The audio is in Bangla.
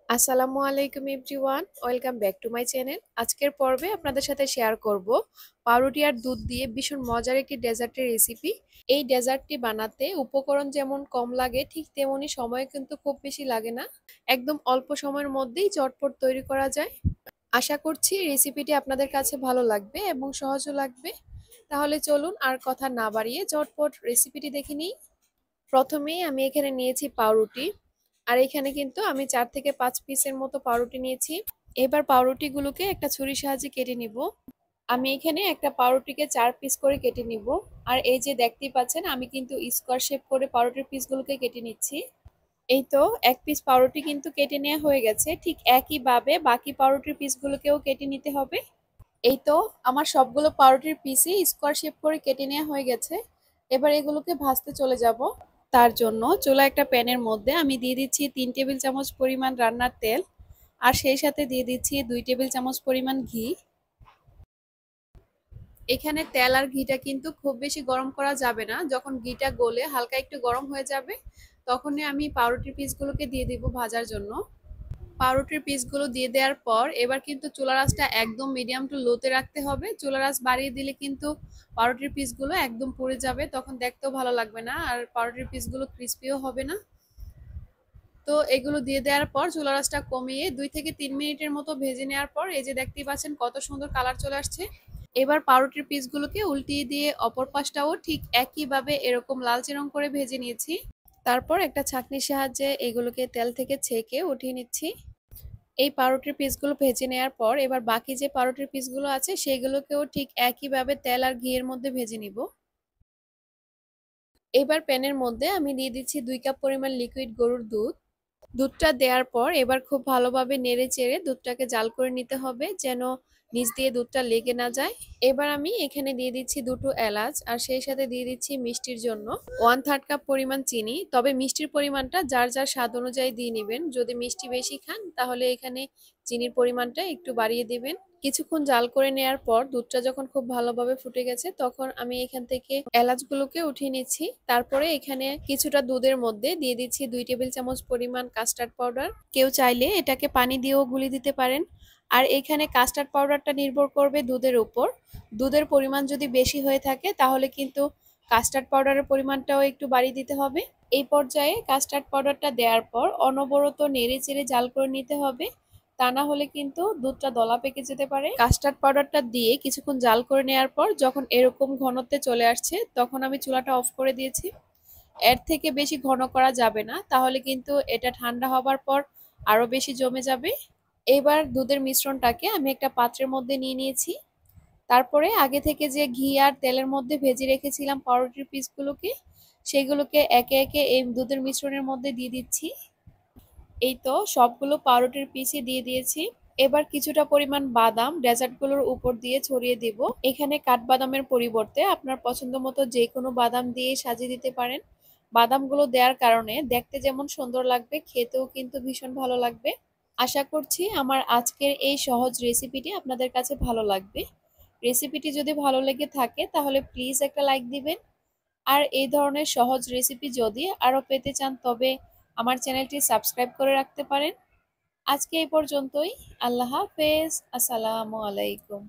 আসসালামু আলাইকুম everyone, welcome back to my channel. আজকের পর্বে আপনাদের সাথে শেয়ার করব পাউরুটি আর দুধ দিয়ে ভীষণ মজার একটি ডেজার্টের রেসিপি। এই ডেজার্টটি বানাতে উপকরণ যেমন কম লাগে, ঠিক তেমনি সময় কিন্তু খুব বেশি লাগে না। একদম অল্প সময়ের মধ্যেই চটপট তৈরি করা যায়। আশা করছি রেসিপিটি আপনাদের কাছে ভালো লাগবে এবং সহজও লাগবে। তাহলে চলুন আর কথা না বাড়িয়ে চটপট রেসিপিটি দেখে নিই। প্রথমেই আমি এখানে নিয়েছি পাউরুটি, আর এখানে কিন্তু আমি 4 থেকে 5 পিসের মতো পাউরুটি নিয়েছি। এবার পাউরুটিগুলোকে একটা ছুরির সাহায্যে কেটে নিব। আমি এখানে একটা পাউরুটিকে 4 পিস করে কেটে নিব। আর এই যে দেখতেই পাচ্ছেন, আমি কিন্তু স্কোয়ার শেপ করে পাউরুটির পিসগুলোকে কেটে নিচ্ছি। এই তো এক পিস পাউরুটি কিন্তু কেটে নেওয়া হয়ে গেছে। ঠিক একইভাবে বাকি পাউরুটির পিসগুলোকেও কেটে নিতে হবে। এই তো আমার সবগুলো পাউরুটির পিসই স্কোয়ার শেপ করে কেটে নেওয়া হয়ে গেছে। এবার এগুলোকে ভাজতে চলে যাব। তার জন্য চুলা একটা প্যানের মধ্যে আমি দিয়ে দিচ্ছি 3 টেবিল চামচ পরিমাণ রান্নার তেল, আর সেই সাথে দিয়ে দিচ্ছি 2 টেবিল চামচ পরিমাণ ঘি। এখানে তেল আর ঘিটা কিন্তু খুব বেশি গরম করা যাবে না। যখন ঘিটা গলে হালকা একটু গরম হয়ে যাবে, তখনই আমি পাউরুটির পিসগুলোকে দিয়ে দিব ভাজার জন্য। পাউরুটির পিসগুলো দিয়ে দেওয়ার পর এবার কিন্তু চুলার আঁচটা একদম মিডিয়াম টু লোতে রাখতে হবে। চুলার আঁচ বাড়িয়ে দিলে কিন্তু পাউরুটির পিসগুলো একদম পুড়ে যাবে, তখন দেখতেও ভালো লাগবে না, আর পাউরুটির পিসগুলো ক্রিস্পিও হবে না। তো এগুলো দিয়ে দেওয়ার পর চুলার আঁচটা কমিয়ে 2 থেকে 3 মিনিটের মতো ভেজে নেওয়ার পর এই যে দেখতেই পাচ্ছেন কত সুন্দর কালার চলে আসছে। এবার পাউরুটির পিসগুলোকে উল্টিয়ে দিয়ে অপর পাশটাও ঠিক একইভাবে এরকম লালচে রং করে ভেজে নিয়েছি। তারপর একটা ছাঁকনির সাহায্যে এগুলোকে তেল থেকে ছেঁকে উঠিয়ে নিচ্ছি। এই পাউরুটির পিসগুলো ভেজে নেওয়ার পর এবার বাকি যে পাউরুটির পিসগুলো আছে সেগুলোকেও ঠিক একইভাবে তেল আর ঘিয়ের মধ্যে ভেজে নিব। এবার প্যানের মধ্যে আমি দিয়ে দিচ্ছি 2 কাপ পরিমাণ লিকুইড গরুর দুধ। দুধটা দেওয়ার পর এবার খুব ভালোভাবে নেড়ে চেড়ে দুধটাকে জাল করে নিতে হবে, যেন নিচ দিয়ে দুধটা লেগে না যায়। এবার আমি এখানে দিয়ে দিচ্ছি 2টো এলাচ, আর সেই সাথে দিয়ে দিচ্ছি মিষ্টির জন্য 1/3 কাপ পরিমাণ চিনি। তবে মিষ্টির পরিমাণটা যার যার স্বাদ অনুযায়ী দিয়ে নেবেন। যদি মিষ্টি বেশি খান তাহলে এখানে চিনির পরিমাণটা একটু বাড়িয়ে দিবেন। কিছুক্ষণ জাল করে নেওয়ার পর দুধটা যখন খুব ভালোভাবে ফুটে গেছে, তখন আমি এখান থেকে এলাচগুলোকে উঠিয়ে নিচ্ছি। তারপরে এখানে কিছুটা দুধের মধ্যে দিয়ে দিচ্ছি 2 টেবিল চামচ পরিমাণ কাস্টার্ড পাউডার। কেউ চাইলে এটাকে পানি দিয়েও গুলি দিতে পারেন। আর এখানে কাস্টার্ড পাউডারটা নির্ভর করবে দুধের উপর। দুধের পরিমাণ যদি বেশি হয়ে থাকে তাহলে কিন্তু কাস্টার্ড পাউডারের পরিমাণটাও একটু বাড়িয়ে দিতে হবে। এই পর্যায়ে কাস্টার্ড পাউডারটা দেওয়ার পর অনবরত নেড়ে চেড়ে জাল করে নিতে হবে, তা না হলে কিন্তু দুধটা দলা পেকে যেতে পারে। কাস্টার্ড পাউডারটা দিয়ে কিছুক্ষণ জাল করে নেওয়ার পর যখন এরকম ঘনত্বে চলে আসছে, তখন আমি চুলাটা অফ করে দিয়েছি। এর থেকে বেশি ঘন করা যাবে না, তাহলে কিন্তু এটা ঠান্ডা হবার পর আরো বেশি জমে যাবে। এবার দুধের মিশ্রণটাকে আমি একটা পাত্রের মধ্যে নিয়ে নিয়েছি। তারপরে আগে থেকে যে ঘি আর তেলের মধ্যে ভেজে রেখেছিলাম পাউরুটির পিসগুলোকে, সেগুলোকে একে একে এই দুধের মিশ্রণের মধ্যে দিয়ে দিচ্ছি। এই তো সবগুলো পাউরুটির পিসই দিয়ে দিয়েছি। এবার কিছুটা পরিমাণ বাদাম ডেজার্টগুলোর উপর দিয়ে ছড়িয়ে দিব। এখানে কাঠবাদামের পরিবর্তে আপনার পছন্দ মতো যে কোনো বাদাম দিয়ে সাজিয়ে দিতে পারেন। বাদামগুলো দেওয়ার কারণে দেখতে যেমন সুন্দর লাগবে, খেতেও কিন্তু ভীষণ ভালো লাগবে। আশা করছি আমার আজকের এই সহজ রেসিপিটি আপনাদের কাছে ভালো লাগবে। রেসিপিটি যদি ভালো লেগে থাকে তাহলে প্লিজ একটা লাইক দিবেন। আর এই ধরনের সহজ রেসিপি যদি আরও পেতে চান তবে আমার চ্যানেলটি সাবস্ক্রাইব করে রাখতে পারেন। আজকে এই পর্যন্তই। আল্লাহ হাফেজ। আসসালামু আলাইকুম।